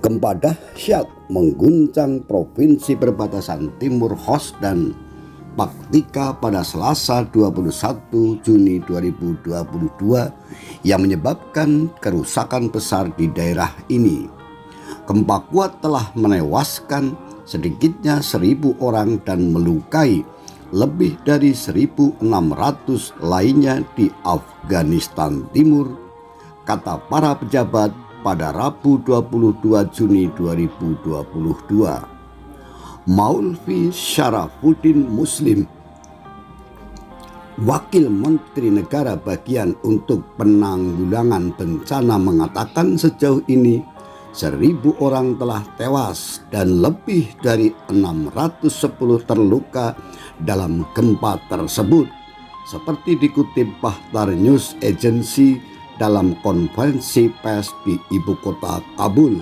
Gempa dahsyat mengguncang provinsi perbatasan Timur Host dan Paktika pada Selasa 21 Juni 2022 yang menyebabkan kerusakan besar di daerah ini. Gempa kuat telah menewaskan sedikitnya 1.000 orang dan melukai lebih dari 1.600 lainnya di Afghanistan Timur, kata para pejabat pada Rabu 22 Juni 2022. Maulvi Syarafuddin Muslim, Wakil Menteri Negara Bagian untuk Penanggulangan Bencana, mengatakan sejauh ini 1.000 orang telah tewas dan lebih dari 610 terluka dalam gempa tersebut, seperti dikutip Bahtar News Agency dalam konferensi pers di ibu kota Kabul.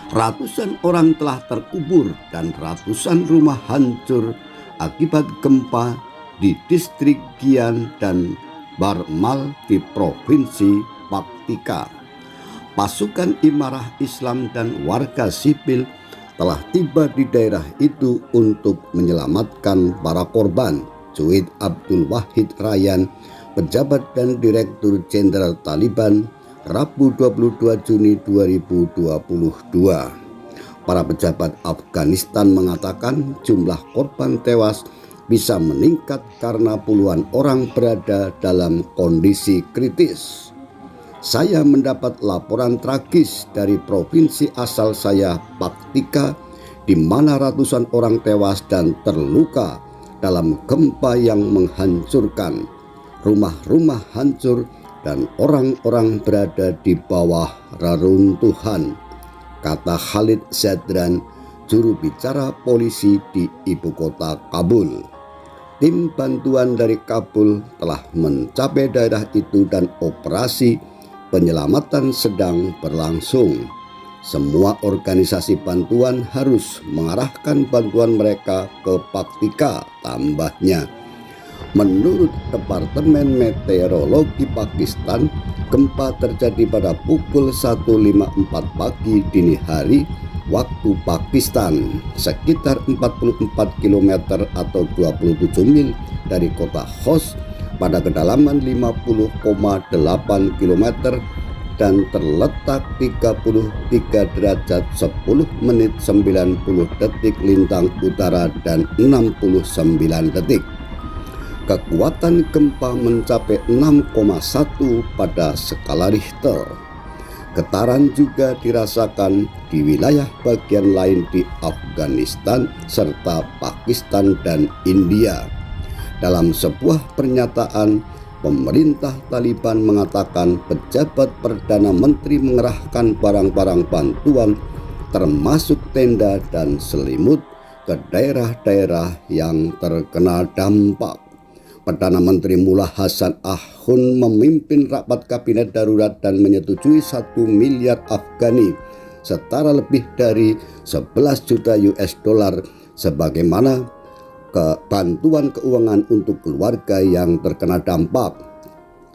Ratusan orang telah terkubur dan ratusan rumah hancur akibat gempa di distrik Gian dan Barmal di provinsi Paktika. Pasukan Imarah Islam dan warga sipil telah tiba di daerah itu untuk menyelamatkan para korban, cuit Abdul Wahid Rayyan, pejabat dan Direktur Jenderal Taliban, Rabu 22 Juni 2022. Para pejabat Afghanistan mengatakan jumlah korban tewas bisa meningkat karena puluhan orang berada dalam kondisi kritis. Saya mendapat laporan tragis dari provinsi asal saya, Paktika, di mana ratusan orang tewas dan terluka dalam gempa yang menghancurkan. Rumah-rumah hancur dan orang-orang berada di bawah reruntuhan, kata Khalid Zadran, juru bicara polisi di ibu kota Kabul. Tim bantuan dari Kabul telah mencapai daerah itu dan operasi penyelamatan sedang berlangsung. Semua organisasi bantuan harus mengarahkan bantuan mereka ke Paktika, tambahnya. Menurut Departemen Meteorologi Pakistan, gempa terjadi pada pukul 1.54 pagi dini hari waktu Pakistan, sekitar 44 km atau 27 mil dari kota Host pada kedalaman 50,8 km dan terletak 33 derajat 10 menit 90 detik lintang utara dan 69 detik. Kekuatan gempa mencapai 6,1 pada skala Richter. Getaran juga dirasakan di wilayah bagian lain di Afghanistan serta Pakistan dan India. Dalam sebuah pernyataan, pemerintah Taliban mengatakan pejabat Perdana Menteri mengerahkan barang-barang bantuan termasuk tenda dan selimut ke daerah-daerah yang terkena dampak. Perdana Menteri Mullah Hasan Ahun memimpin rapat kabinet darurat dan menyetujui 1 miliar Afghani, setara lebih dari 11 juta US dollar sebagaimana bantuan keuangan untuk keluarga yang terkena dampak,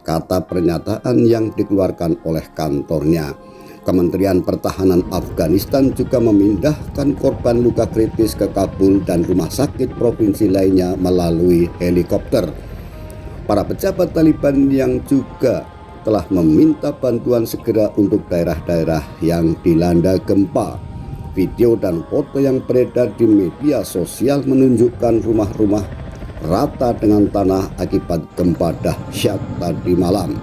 kata pernyataan yang dikeluarkan oleh kantornya. Kementerian Pertahanan Afghanistan juga memindahkan korban luka kritis ke Kabul dan rumah sakit provinsi lainnya melalui helikopter. Para pejabat Taliban yang juga telah meminta bantuan segera untuk daerah-daerah yang dilanda gempa. Video dan foto yang beredar di media sosial menunjukkan rumah-rumah rata dengan tanah akibat gempa dahsyat tadi malam.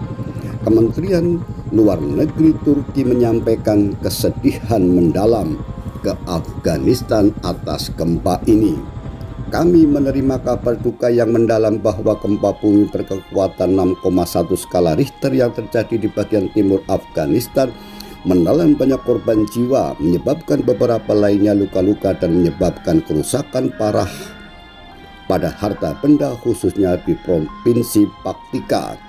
Kementerian Luar Negeri Turki menyampaikan kesedihan mendalam ke Afghanistan atas gempa ini. Kami menerima kabar duka yang mendalam bahwa gempa bumi berkekuatan 6,1 skala Richter yang terjadi di bagian timur Afghanistan menelan banyak korban jiwa, menyebabkan beberapa lainnya luka-luka dan menyebabkan kerusakan parah pada harta benda khususnya di provinsi Paktika,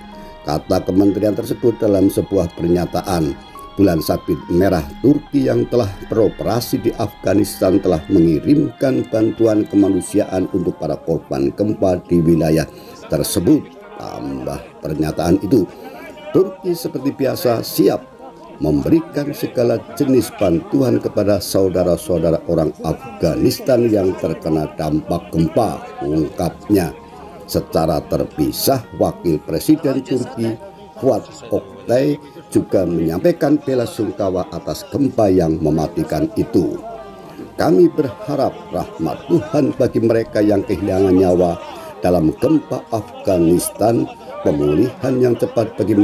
kata kementerian tersebut dalam sebuah pernyataan. Bulan Sabit Merah Turki yang telah beroperasi di Afghanistan telah mengirimkan bantuan kemanusiaan untuk para korban gempa di wilayah tersebut. Tambah pernyataan itu, Turki seperti biasa siap memberikan segala jenis bantuan kepada saudara-saudara orang Afghanistan yang terkena dampak gempa, ungkapnya. Secara terpisah, Wakil Presiden Turki Fuat Oktay juga menyampaikan bela sungkawa atas gempa yang mematikan itu. Kami berharap rahmat Tuhan bagi mereka yang kehilangan nyawa dalam gempa Afghanistan, pemulihan yang cepat bagi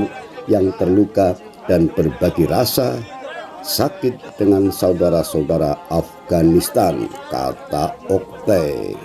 yang terluka, dan berbagi rasa sakit dengan saudara-saudara Afghanistan, kata Oktay.